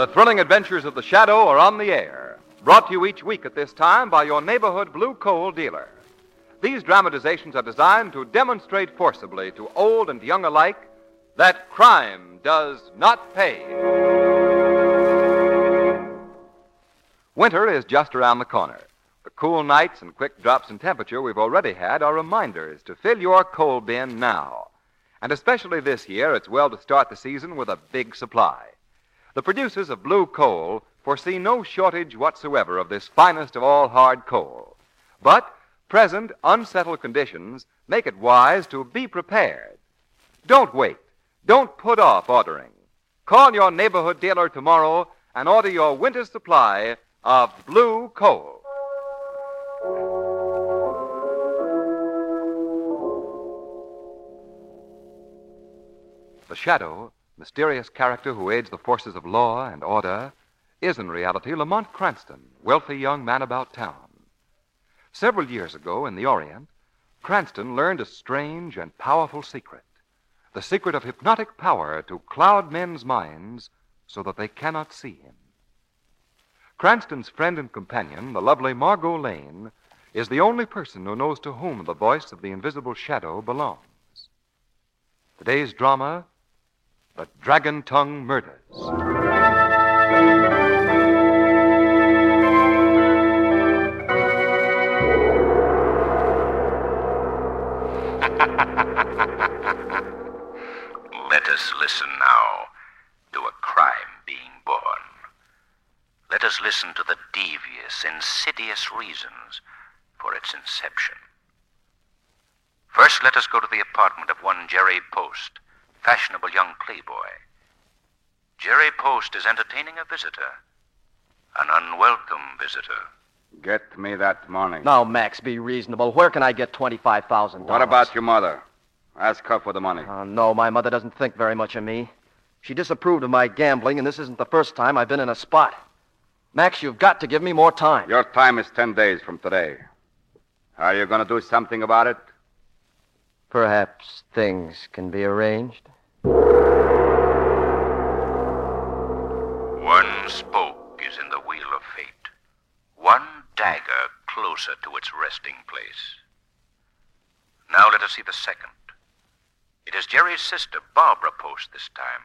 The thrilling adventures of the Shadow are on the air, brought to you each week at this time by your neighborhood blue coal dealer. These dramatizations are designed to demonstrate forcibly to old and young alike that crime does not pay. Winter is just around the corner. The cool nights and quick drops in temperature we've already had are reminders to fill your coal bin now. And especially this year, it's well to start the season with a big supply. The producers of blue coal foresee no shortage whatsoever of this finest of all hard coal. But present unsettled conditions make it wise to be prepared. Don't wait. Don't put off ordering. Call your neighborhood dealer tomorrow and order your winter supply of blue coal. The Shadow, mysterious character who aids the forces of law and order, is in reality Lamont Cranston, wealthy young man about town. Several years ago in the Orient, Cranston learned a strange and powerful secret, the secret of hypnotic power to cloud men's minds so that they cannot see him. Cranston's friend and companion, the lovely Margot Lane, is the only person who knows to whom the voice of the invisible Shadow belongs. Today's drama, The Dragon Tongue Murders. Let us listen now to a crime being born. Let us listen to the devious, insidious reasons for its inception. First, let us go to the apartment of one Jerry Post, fashionable young playboy. Jerry Post is entertaining a visitor, an unwelcome visitor. Get me that money. Now, Max, be reasonable. Where can I get $25,000? What about your mother? Ask her for the money. No, my mother doesn't think very much of me. She disapproved of my gambling, and this isn't the first time I've been in a spot. Max, you've got to give me more time. Your time is 10 days from today. Are you going to do something about it? Perhaps things can be arranged. One spoke is in the wheel of fate. One dagger closer to its resting place. Now let us see the second. It is Jerry's sister, Barbara Post, this time.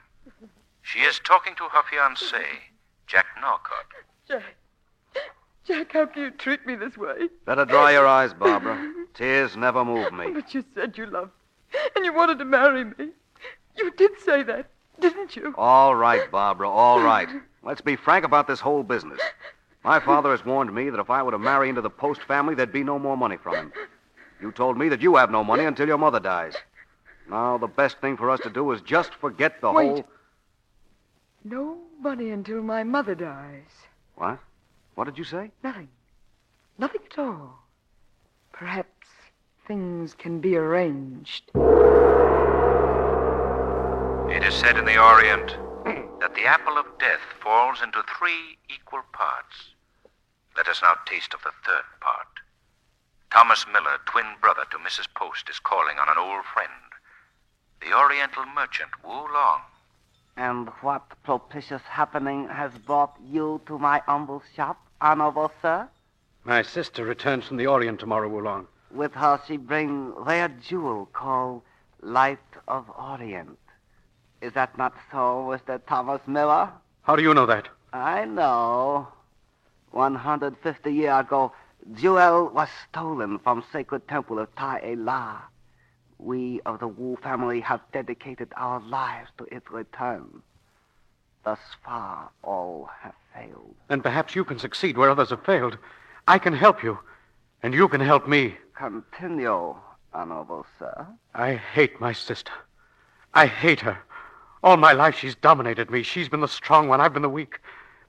She is talking to her fiancé, Jack Norcott. Jack, how can you treat me this way? Better dry your eyes, Barbara. Tears never move me. But you said you loved me, and you wanted to marry me. You did say that, didn't you? All right, Barbara, all right. Let's be frank about this whole business. My father has warned me that if I were to marry into the Post family, there'd be no more money from him. You told me that you have no money until your mother dies. Now, the best thing for us to do is just forget the whole... No money until my mother dies. What? What did you say? Nothing. Nothing at all. Perhaps things can be arranged. It is said in the Orient that the apple of death falls into 3 equal parts. Let us now taste of the third part. Thomas Miller, twin brother to Mrs. Post, is calling on an old friend, the Oriental merchant Wu Long. And what propitious happening has brought you to my humble shop, honorable sir? My sister returns from the Orient tomorrow, Wulong. With her she brings rare jewel called Light of Orient. Is that not so, Mr. Thomas Miller? How do you know that? I know. 150 years ago, jewel was stolen from sacred temple of Tai-E-La. We of the Wu family have dedicated our lives to its return. Thus far, all have failed. Then perhaps you can succeed where others have failed. I can help you, and you can help me. Continue, honorable sir. I hate my sister. I hate her. All my life she's dominated me. She's been the strong one. I've been the weak.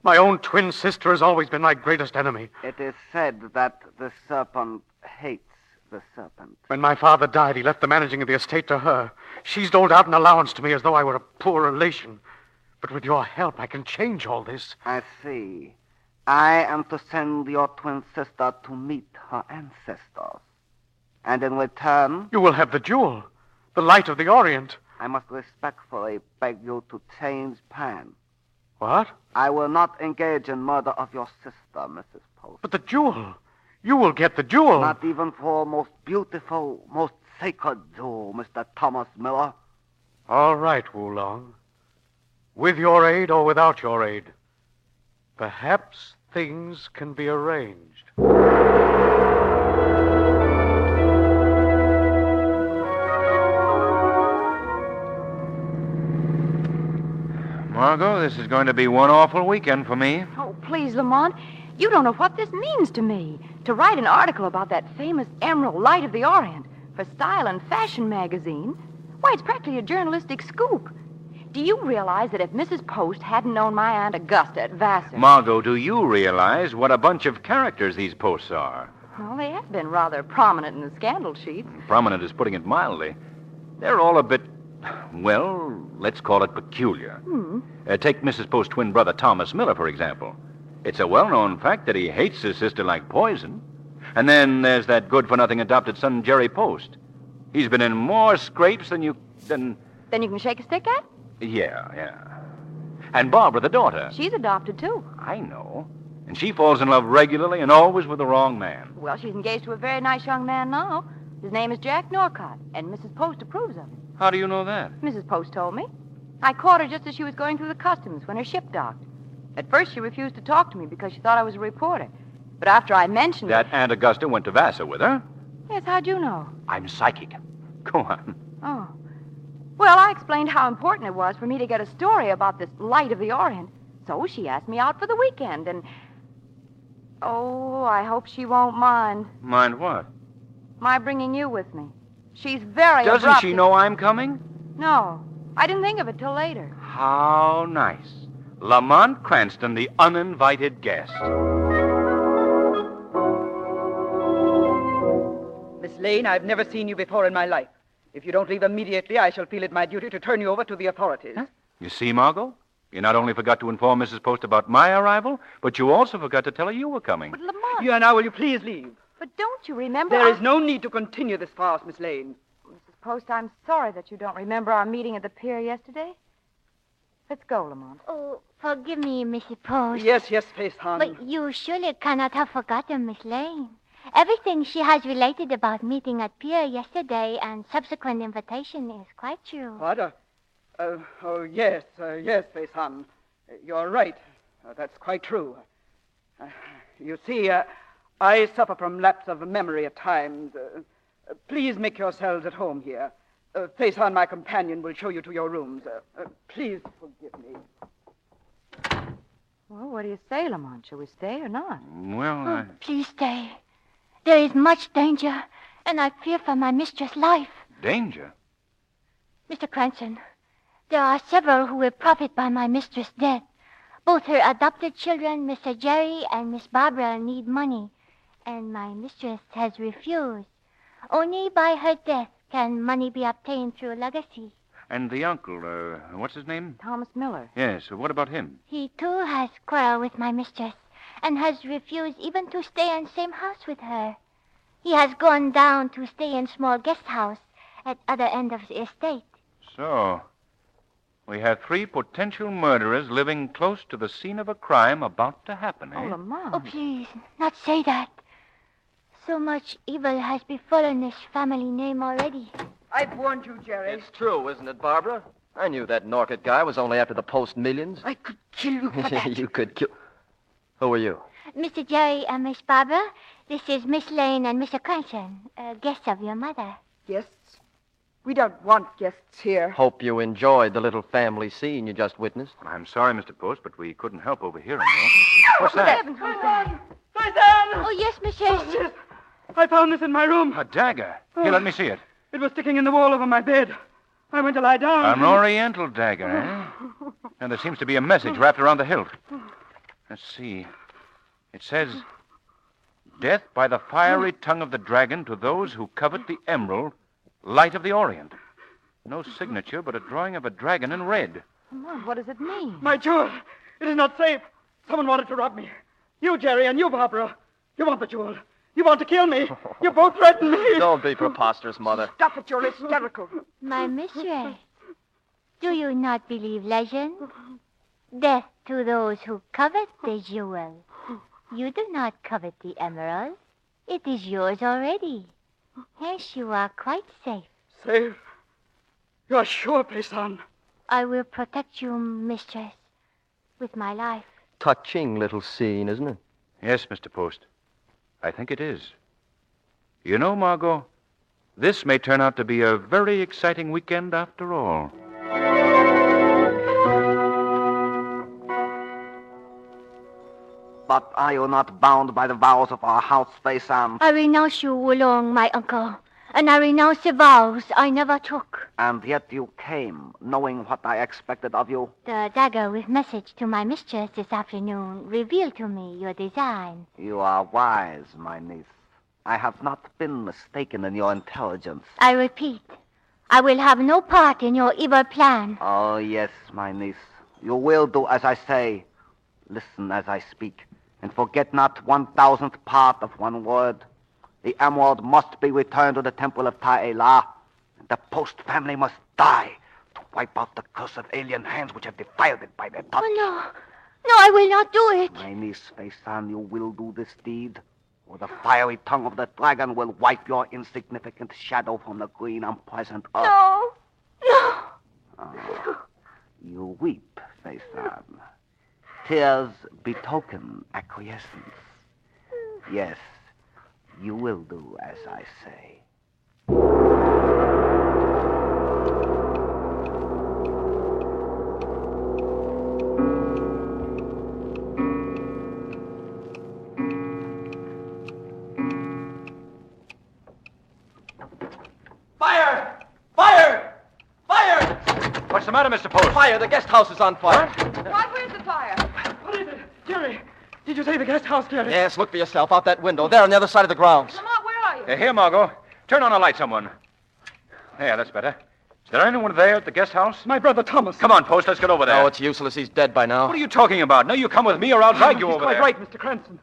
My own twin sister has always been my greatest enemy. It is said that the serpent hates the serpent. When my father died, he left the managing of the estate to her. She's doled out an allowance to me as though I were a poor relation. But with your help, I can change all this. I see. I am to send your twin sister to meet her ancestors. And in return... You will have the jewel, the light of the Orient. I must respectfully beg you to change plan. What? I will not engage in murder of your sister, Mrs. Post. But the jewel. You will get the jewel. Not even for most beautiful, most sacred jewel, Mr. Thomas Miller. All right, Wulong. With your aid or without your aid, perhaps things can be arranged. Margot, this is going to be one awful weekend for me. Oh, please, Lamont. You don't know what this means to me. To write an article about that famous Emerald Light of the Orient for Style and Fashion magazine, why, it's practically a journalistic scoop. Do you realize that if Mrs. Post hadn't known my Aunt Augusta at Vassar... Margot, do you realize what a bunch of characters these Posts are? Well, they have been rather prominent in the scandal sheets. Prominent is putting it mildly. They're all a bit, well, let's call it peculiar. Take Mrs. Post's twin brother, Thomas Miller, for example. It's a well-known fact that he hates his sister like poison. And then there's that good-for-nothing adopted son, Jerry Post. He's been in more scrapes than you can shake a stick at? Yeah. And Barbara, the daughter. She's adopted, too. I know. And she falls in love regularly and always with the wrong man. Well, she's engaged to a very nice young man now. His name is Jack Norcott, and Mrs. Post approves of him. How do you know that? Mrs. Post told me. I caught her just as she was going through the customs when her ship docked. At first, she refused to talk to me because she thought I was a reporter. But after I mentioned That it... Aunt Augusta went to Vassar with her? Yes, how'd you know? I'm psychic. Go on. Oh. Well, I explained how important it was for me to get a story about this Light of the Orient. So she asked me out for the weekend, and... Oh, I hope she won't mind. Mind what? My bringing you with me. She's very Doesn't abrupt. she know I'm coming? No. I didn't think of it till later. How nice. Lamont Cranston, the uninvited guest. Miss Lane, I've never seen you before in my life. If you don't leave immediately, I shall feel it my duty to turn you over to the authorities. Huh? You see, Margot? You not only forgot to inform Mrs. Post about my arrival, but you also forgot to tell her you were coming. But Lamont... You now, will you please leave? But don't you remember... There is no need to continue this farce, Miss Lane. Mrs. Post, I'm sorry that you don't remember our meeting at the pier yesterday. Let's go, Lamont. Oh, forgive me, Mrs. Post. Yes, Face Hon. But you surely cannot have forgotten Miss Lane. Everything she has related about meeting at pier yesterday and subsequent invitation is quite true. What? Yes, Face Hon. You're right. That's quite true. You see, I suffer from lapse of memory at times. Please make yourselves at home here. Face Hon, my companion, will show you to your rooms. Please forgive me. Well, what do you say, Lamont? Shall we stay or not? Well, Please stay. There is much danger, and I fear for my mistress' life. Danger? Mr. Cranston, there are several who will profit by my mistress' death. Both her adopted children, Mr. Jerry and Miss Barbara, need money, and my mistress has refused. Only by her death can money be obtained through legacy. And the uncle, what's his name? Thomas Miller. Yes, what about him? He, too, has quarreled with my mistress and has refused even to stay in the same house with her. He has gone down to stay in small guest house at other end of the estate. So, we have 3 potential murderers living close to the scene of a crime about to happen, eh? Oh, Lamont. Oh, please, not say that. So much evil has befallen this family name already. I've warned you, Jerry. It's true, isn't it, Barbara? I knew that Norcott guy was only after the Post millions. I could kill you for that. You could kill... Who are you? Mr. Jerry and Miss Barbara, this is Miss Lane and Mr. Cranston, guests of your mother. Guests? We don't want guests here. Hope you enjoyed the little family scene you just witnessed. I'm sorry, Mr. Post, but we couldn't help overhearing you. What's that? Oh, yes, Mrs. Yes. I found this in my room. A dagger. Here, let me see it. It was sticking in the wall over my bed. I went to lie down. An oriental dagger, eh? And there seems to be a message wrapped around the hilt. Let's see. It says, "Death by the fiery tongue of the dragon to those who covet the emerald, Light of the Orient." No signature, but a drawing of a dragon in red. Lamont, what does it mean? My jewel. It is not safe. Someone wanted to rob me. You, Jerry, and you, Barbara. You want the jewel. You want to kill me. You both threaten me. Don't be preposterous, Mother. Stop it, you're hysterical. My mistress, do you not believe legend? Death to those who covet the jewel. You do not covet the emerald. It is yours already. Hence you are quite safe. Safe? You are sure, Payson? I will protect you, mistress, with my life. Touching little scene, isn't it? Yes, Mr. Post. I think it is. You know, Margot, this may turn out to be a very exciting weekend after all. But are you not bound by the vows of our house, Payson? I renounce you alone, my uncle, and I renounce the vows I never took. And yet you came, knowing what I expected of you. The dagger with message to my mistress this afternoon revealed to me your design. You are wise, my niece. I have not been mistaken in your intelligence. I repeat, I will have no part in your evil plan. Oh, yes, my niece. You will do as I say. Listen as I speak, and forget not 1,000th part of one word. The emerald must be returned to the temple of Allard. The Post family must die to wipe out the curse of alien hands which have defiled it by their touch. Oh, no. No, I will not do it. My niece, Payson, you will do this deed, or the fiery tongue of the dragon will wipe your insignificant shadow from the green, unpleasant earth. No. No. Oh, you weep, Payson. Tears betoken acquiescence. Yes, you will do as I say. Fire! Fire! Fire! What's the matter, Mr. Post? Fire! The guest house is on fire. What? Where's the fire? What is it? Jerry, did you say the guest house, Jerry? Yes, look for yourself out that window. There on the other side of the grounds. Lamont, where are you? Here, Margot. Turn on a light, someone. There, that's better. Is there anyone there at the guest house? My brother Thomas. Come on, Post, let's get over there. No, it's useless. He's dead by now. What are you talking about? Now you come with me or I'll drag you He's over quite there. right, Mr. Cranston.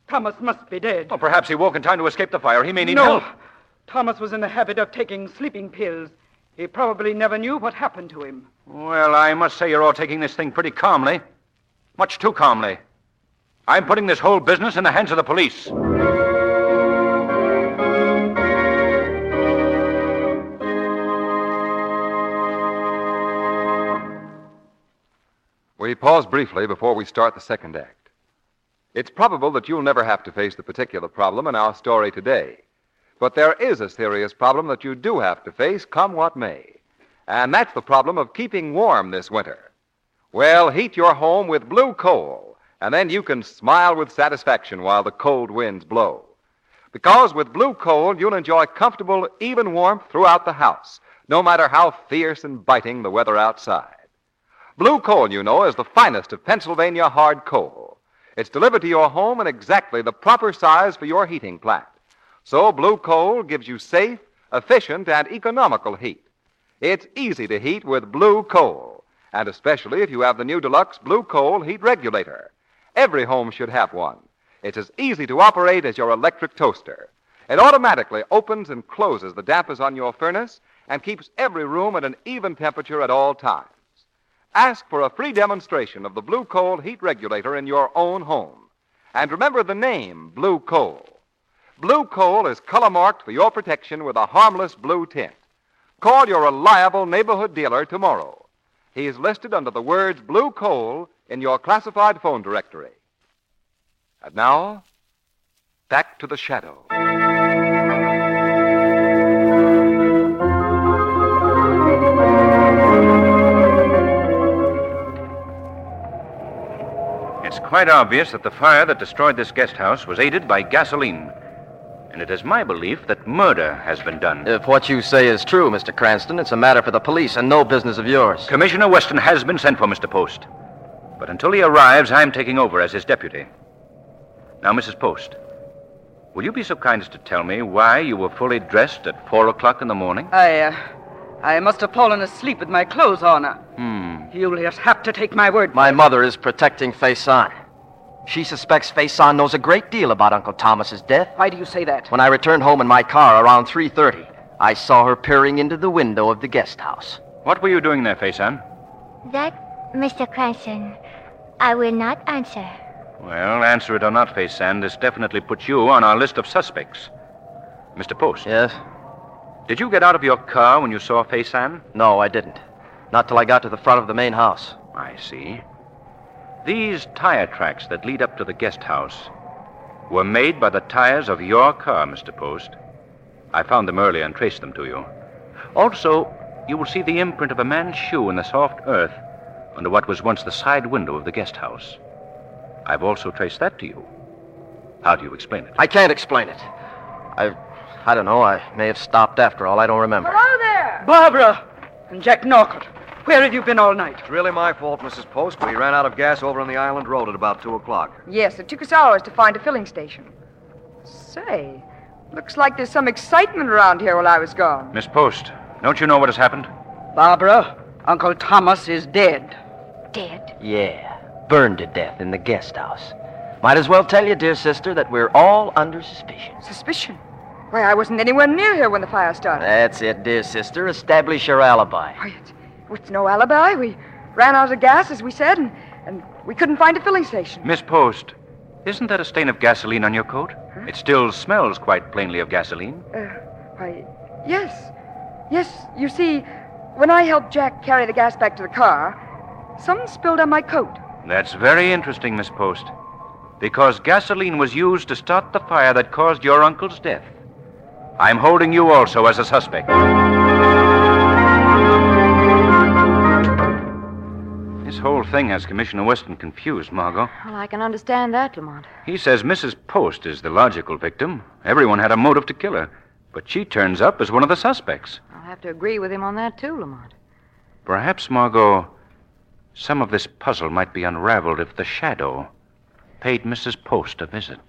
Thomas must be dead. Well, perhaps he woke in time to escape the fire. He may need No. help. Thomas was in the habit of taking sleeping pills. He probably never knew what happened to him. Well, I must say you're all taking this thing pretty calmly. Much too calmly. I'm putting this whole business in the hands of the police. We pause briefly before we start the second act. It's probable that you'll never have to face the particular problem in our story today. But there is a serious problem that you do have to face, come what may. And that's the problem of keeping warm this winter. Well, heat your home with blue coal, and then you can smile with satisfaction while the cold winds blow. Because with blue coal, you'll enjoy comfortable, even warmth throughout the house, no matter how fierce and biting the weather outside. Blue coal, you know, is the finest of Pennsylvania hard coal. It's delivered to your home in exactly the proper size for your heating plant. So blue coal gives you safe, efficient, and economical heat. It's easy to heat with blue coal, and especially if you have the new deluxe blue coal heat regulator. Every home should have one. It's as easy to operate as your electric toaster. It automatically opens and closes the dampers on your furnace and keeps every room at an even temperature at all times. Ask for a free demonstration of the blue coal heat regulator in your own home. And remember the name, Blue Coal. Blue coal is color marked for your protection with a harmless blue tint. Call your reliable neighborhood dealer tomorrow. He is listed under the words Blue Coal in your classified phone directory. And now, back to the shadow. It's quite obvious that the fire that destroyed this guest house was aided by gasoline. And it is my belief that murder has been done. If what you say is true, Mr. Cranston, it's a matter for the police and no business of yours. Commissioner Weston has been sent for, Mr. Post. But until he arrives, I'm taking over as his deputy. Now, Mrs. Post, will you be so kind as to tell me why you were fully dressed at 4 o'clock in the morning? I must have fallen asleep with my clothes on. You'll just have to take my word for My it. mother is protecting Faison. She suspects Faison knows a great deal about Uncle Thomas's death. Why do you say that? When I returned home in my car around 3:30, I saw her peering into the window of the guest house. What were you doing there, Faison? That Mr. Cranston, I will not answer. Well, answer it or not, Faison, this definitely puts you on our list of suspects. Mr. Post. Yes? Did you get out of your car when you saw Faison? No, I didn't. Not till I got to the front of the main house. I see. These tire tracks that lead up to the guest house were made by the tires of your car, Mr. Post. I found them earlier and traced them to you. Also, you will see the imprint of a man's shoe in the soft earth under what was once the side window of the guest house. I've also traced that to you. How do you explain it? I can't explain it. I don't know. I may have stopped after all. I don't remember. Hello there! Barbara and Jack Norcott. Where have you been all night? It's really my fault, Mrs. Post. We ran out of gas over on the Island Road at about 2 o'clock. Yes, it took us hours to find a filling station. Say, looks like there's some excitement around here while I was gone. Miss Post, don't you know what has happened? Barbara, Uncle Thomas is dead. Dead? Yeah, burned to death in the guest house. Might as well tell you, dear sister, that we're all under suspicion. Suspicion? Why, I wasn't anywhere near here when the fire started. That's it, dear sister. Establish your alibi. Why, it's no alibi. We ran out of gas, as we said, and we couldn't find a filling station. Miss Post, isn't that a stain of gasoline on your coat? Huh? It still smells quite plainly of gasoline. Why, yes. Yes, you see, when I helped Jack carry the gas back to the car, some spilled on my coat. That's very interesting, Miss Post, because gasoline was used to start the fire that caused your uncle's death. I'm holding you also as a suspect. This whole thing has Commissioner Weston confused, Margot. Well, I can understand that, Lamont. He says Mrs. Post is the logical victim. Everyone had a motive to kill her, but she turns up as one of the suspects. I'll have to agree with him on that, too, Lamont. Perhaps, Margot, some of this puzzle might be unraveled if the Shadow paid Mrs. Post a visit.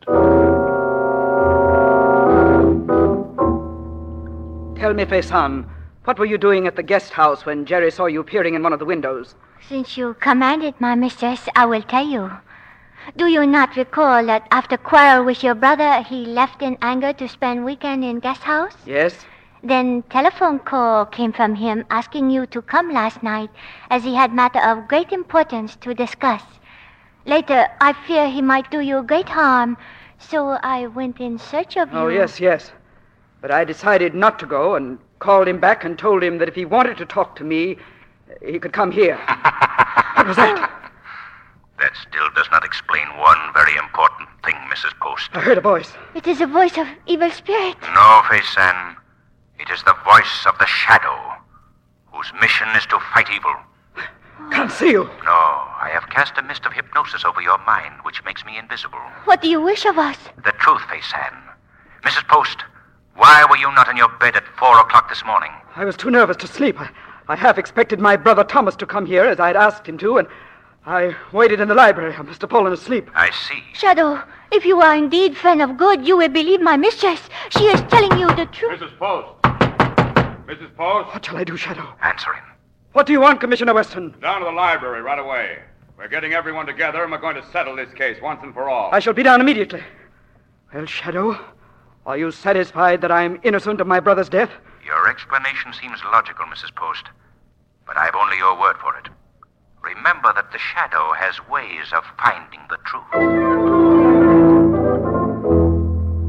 Tell me, Faison, what were you doing at the guest house when Jerry saw you peering in one of the windows? Since you commanded, my mistress, I will tell you. Do you not recall that after quarrel with your brother, he left in anger to spend weekend in guest house? Yes. Then telephone call came from him asking you to come last night, as he had matter of great importance to discuss. Later, I fear he might do you great harm, so I went in search of you. Oh, yes. But I decided not to go and called him back and told him that if he wanted to talk to me, he could come here. What was that? That still does not explain one very important thing, Mrs. Post. I heard a voice. It is a voice of evil spirit. No, Faison. It is the voice of the Shadow, whose mission is to fight evil. Can't see you. No, I have cast a mist of hypnosis over your mind, which makes me invisible. What do you wish of us? The truth, Faison. Mrs. Post, why were you not in your bed at 4 o'clock this morning? I was too nervous to sleep. I half expected my brother Thomas to come here, as I had asked him to, and I waited in the library. I must have fallen asleep. I see. Shadow, if you are indeed friend of good, you will believe my mistress. She is telling you the truth. Mrs. Post. Mrs. Post. What shall I do, Shadow? Answer him. What do you want, Commissioner Weston? Down to the library right away. We're getting everyone together, and we're going to settle this case once and for all. I shall be down immediately. Well, Shadow, are you satisfied that I'm innocent of my brother's death? Your explanation seems logical, Mrs. Post, but I've only your word for it. Remember that the Shadow has ways of finding the truth.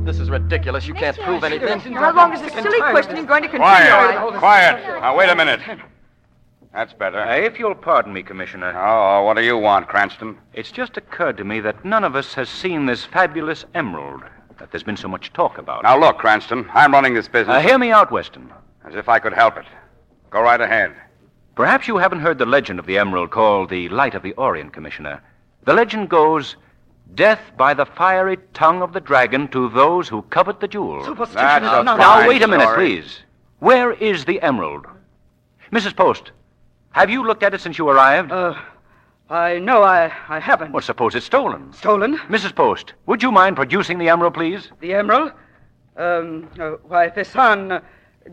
This is ridiculous. You can't prove anything. How long is this silly questioning going to continue? Quiet. Now, wait a minute. That's better. If you'll pardon me, Commissioner. Oh, what do you want, Cranston? It's just occurred to me that none of us has seen this fabulous emerald that there's been so much talk about. Now, look, Cranston, I'm running this business. Hear me out, Weston. As if I could help it. Go right ahead. Perhaps you haven't heard the legend of the emerald called the Light of the Orient, Commissioner. The legend goes, death by the fiery tongue of the dragon to those who covet the jewel. Superstition That's is a nonsense. Now, fine wait a minute, story. please. Where is the emerald? Mrs. Post, have you looked at it since you arrived? No, I haven't. Well, suppose it's stolen. Stolen? Mrs. Post, would you mind producing the emerald, please? The emerald? Why, Faison,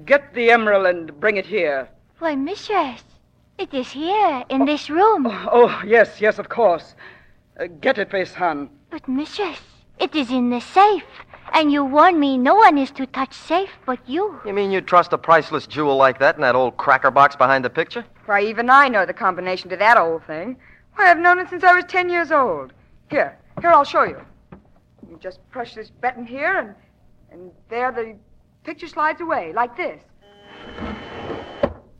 get the emerald and bring it here. Why, mistress, it is here, in this room. Oh, yes, of course. Get it, Faison. But, mistress, it is in the safe. And you warned me no one is to touch safe but you. You mean you'd trust a priceless jewel like that in that old cracker box behind the picture? Why, even I know the combination to that old thing. Why, I've known it since I was 10 years old. Here, I'll show you. You just push this button here, and there the picture slides away, like this.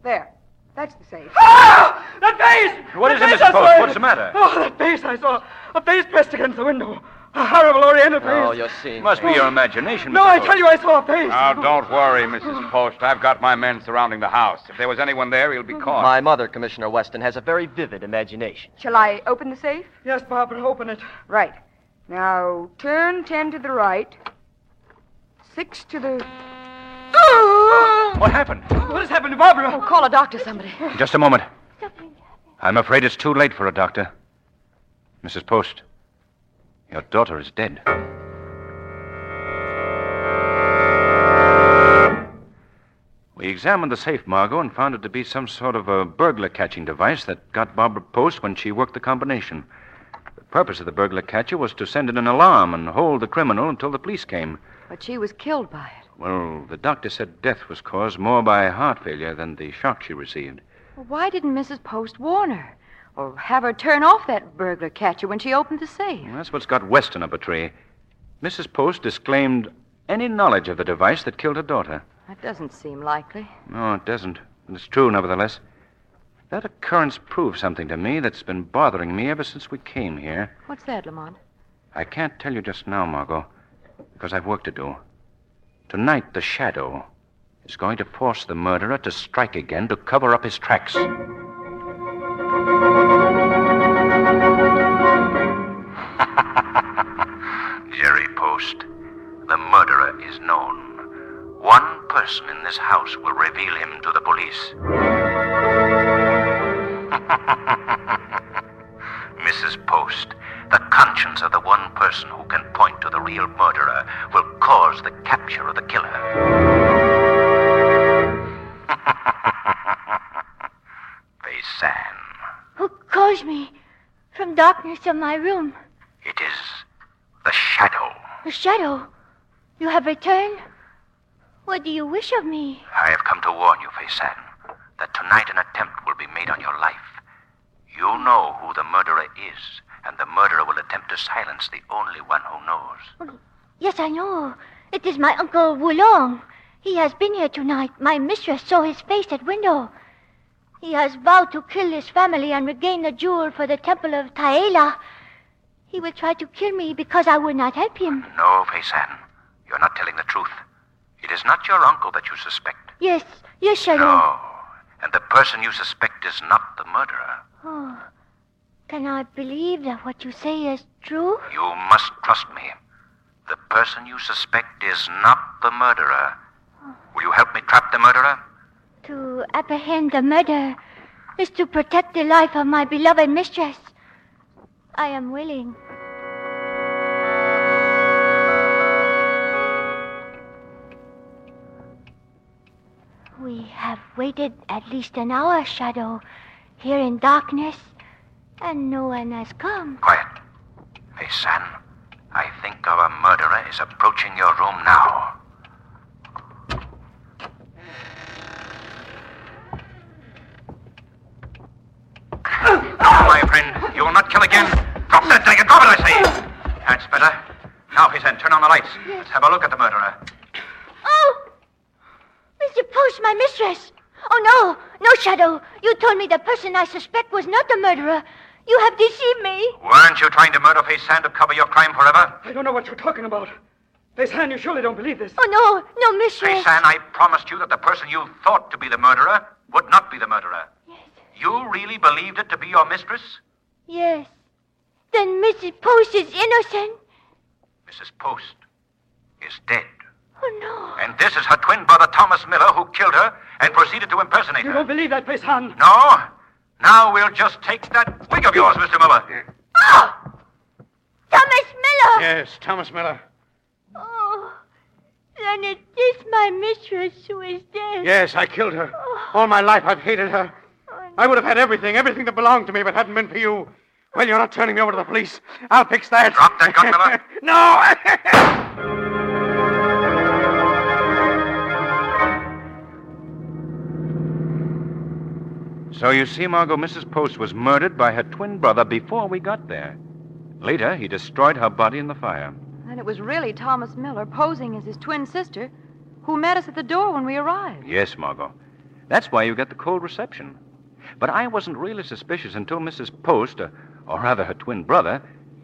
There. That's the safe. Ah! That vase! What is it, vase Mrs. I saw Post? it. What's the matter? Oh, that vase I saw. A vase pressed against the window. A horrible oriental vase. Oh, you're seeing. Must be your imagination, No, Mr. I Post. tell you, I saw a vase. Now, don't worry, Mrs. Post. I've got my men surrounding the house. If there was anyone there, he'll be caught. My mother, Commissioner Weston, has a very vivid imagination. Shall I open the safe? Yes, Barbara, open it. Right. Now, turn 10 to the right. 6 to the... What happened? What has happened to Barbara? Oh, call a doctor, somebody. Just a moment. I'm afraid it's too late for a doctor. Mrs. Post, your daughter is dead. We examined the safe, Margot, and found it to be some sort of a burglar catching device that got Barbara Post when she worked the combination. The purpose of the burglar catcher was to send in an alarm and hold the criminal until the police came. But she was killed by it. Well, the doctor said death was caused more by heart failure than the shock she received. Well, why didn't Mrs. Post warn her? Or have her turn off that burglar catcher when she opened the safe? Well, that's what's got Weston up a tree. Mrs. Post disclaimed any knowledge of the device that killed her daughter. That doesn't seem likely. No, it doesn't. But it's true, nevertheless. That occurrence proves something to me that's been bothering me ever since we came here. What's that, Lamont? I can't tell you just now, Margot, because I've work to do. Tonight, the Shadow is going to force the murderer to strike again to cover up his tracks. Jerry Post, the murderer is known. One person in this house will reveal him to the police. Mrs. Post, the conscience of the one person who can point to the real murderer will cause the capture of the killer. Faison. Who calls me from darkness of my room? It is the Shadow. The shadow. You have returned? What do you wish of me? I have come to warn you, Faison, that tonight an attempt will be made on your life. You know who the murderer is, and the murderer will attempt to silence the only one who knows. Yes, I know. It is my Uncle Wulong. He has been here tonight. My mistress saw his face at window. He has vowed to kill his family and regain the jewel for the temple of Taela. He will try to kill me because I will not help him. No, Faison, you're not telling the truth. It is not your uncle that you suspect. Yes, Shadow. No, and the person you suspect is not the murderer. Oh, can I believe that what you say is true? You must trust me. The person you suspect is not the murderer. Will you help me trap the murderer? To apprehend the murderer is to protect the life of my beloved mistress. I am willing. We have waited at least an hour, Shadow, here in darkness, and no one has come. Quiet. Faison, I think our murderer is approaching your room now. My friend, you will not kill again. Drop that dagger. Drop it, I say. That's better. Now, Faison, turn on the lights. Let's have a look at the murderer. Oh! Mr. Post, my mistress! Oh, no, Shadow. You told me the person I suspect was not the murderer. You have deceived me. Weren't you trying to murder Faison to cover your crime forever? I don't know what you're talking about. Faison, you surely don't believe this. Oh, no, mistress. Faison, I promised you that the person you thought to be the murderer would not be the murderer. Yes. You really believed it to be your mistress? Yes. Then Mrs. Post is innocent? Mrs. Post is dead. Oh, no. And this is her twin brother, Thomas Miller, who killed her and proceeded to impersonate You her. don't believe that, Faison? No. Now we'll just take that wig of yours, Mr. Miller. Oh! Thomas Miller! Yes, Thomas Miller. Oh, then it is my mistress who is dead. Yes, I killed her. All my life I've hated her. I would have had everything that belonged to me if it hadn't been for you. Well, you're not turning me over to the police. I'll fix that. Drop that gun, Miller. No! So you see, Margot, Mrs. Post was murdered by her twin brother before we got there. Later, he destroyed her body in the fire. And it was really Thomas Miller, posing as his twin sister, who met us at the door when we arrived. Yes, Margot. That's why you got the cold reception. But I wasn't really suspicious until Mrs. Post, or rather her twin brother,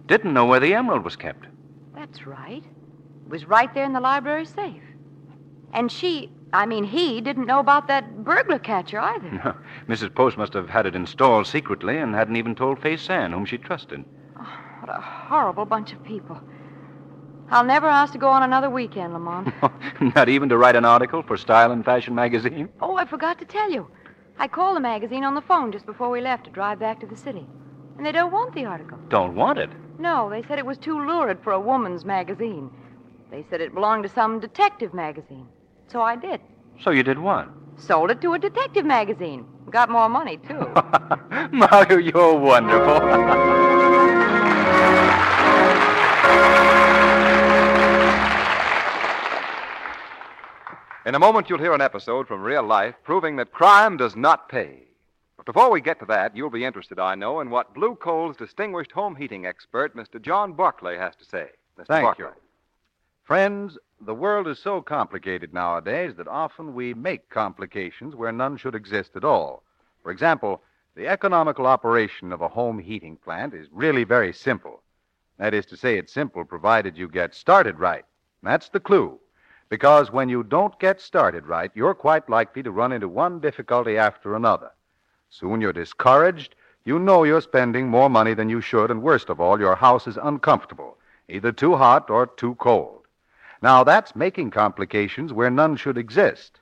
didn't know where the emerald was kept. That's right. It was right there in the library safe. And he didn't know about that burglar catcher either. No, Mrs. Post must have had it installed secretly and hadn't even told Fay San, whom she trusted. Oh, what a horrible bunch of people. I'll never ask to go on another weekend, Lamont. Not even to write an article for Style and Fashion magazine? Oh, I forgot to tell you. I called the magazine on the phone just before we left to drive back to the city. And they don't want the article. Don't want it? No, they said it was too lurid for a woman's magazine. They said it belonged to some detective magazine. So I did. So you did what? Sold it to a detective magazine. Got more money, too. Margot, you're wonderful. In a moment, you'll hear an episode from real life proving that crime does not pay. But before we get to that, you'll be interested, I know, in what Blue Coal's distinguished home heating expert, Mr. John Barclay, has to say. Mr. Thank Barclay. you. Friends, the world is so complicated nowadays that often we make complications where none should exist at all. For example, the economical operation of a home heating plant is really very simple. That is to say, it's simple provided you get started right. That's the clue. Because when you don't get started right, you're quite likely to run into one difficulty after another. Soon you're discouraged, you know you're spending more money than you should, and worst of all, your house is uncomfortable, either too hot or too cold. Now, that's making complications where none should exist.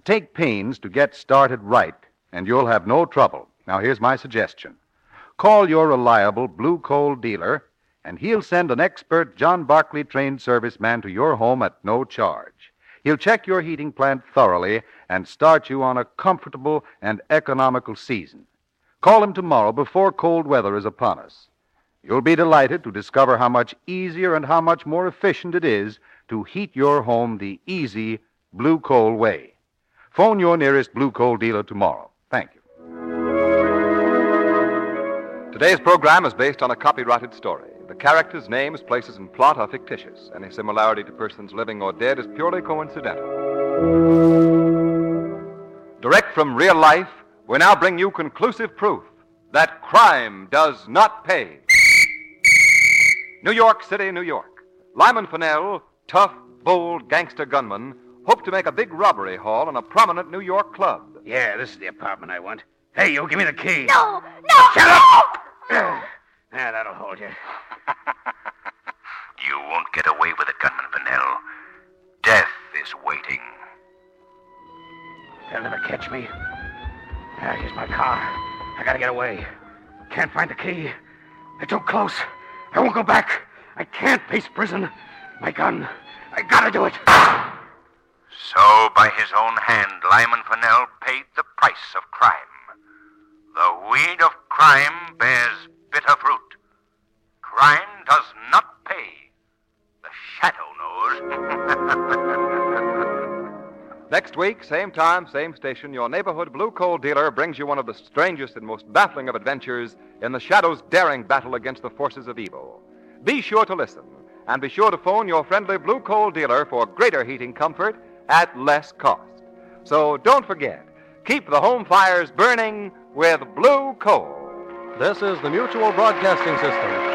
Take pains to get started right, and you'll have no trouble. Now, here's my suggestion. Call your reliable Blue Coal dealer, and he'll send an expert John Barclay trained serviceman to your home at no charge. He'll check your heating plant thoroughly and start you on a comfortable and economical season. Call him tomorrow before cold weather is upon us. You'll be delighted to discover how much easier and how much more efficient it is to heat your home the easy Blue Coal way. Phone your nearest Blue Coal dealer tomorrow. Thank you. Today's program is based on a copyrighted story. The characters, names, places, and plot are fictitious. Any similarity to persons living or dead is purely coincidental. Direct from real life, we now bring you conclusive proof that crime does not pay. New York City, New York. Lyman Fennell, tough, bold gangster gunman, hoped to make a big robbery haul in a prominent New York club. Yeah, this is the apartment I want. Hey, you, give me the key. No! Shut up! Yeah, that'll hold you. You won't get away with it, Gunman Fennell. Death is waiting. They'll never catch me. Here's my car. I gotta get away. Can't find the key. They're too close. I won't go back. I can't face prison. My gun. I gotta do it. So, by his own hand, Lyman Fennell paid the price of crime. The weed of crime bears bitter fruit. Crime does not pay. The shadow knows. Next week, same time, same station, your neighborhood Blue Coal dealer brings you one of the strangest and most baffling of adventures in the Shadow's daring battle against the forces of evil. Be sure to listen, and be sure to phone your friendly Blue Coal dealer for greater heating comfort at less cost. So don't forget, keep the home fires burning with Blue Coal. This is the Mutual Broadcasting System.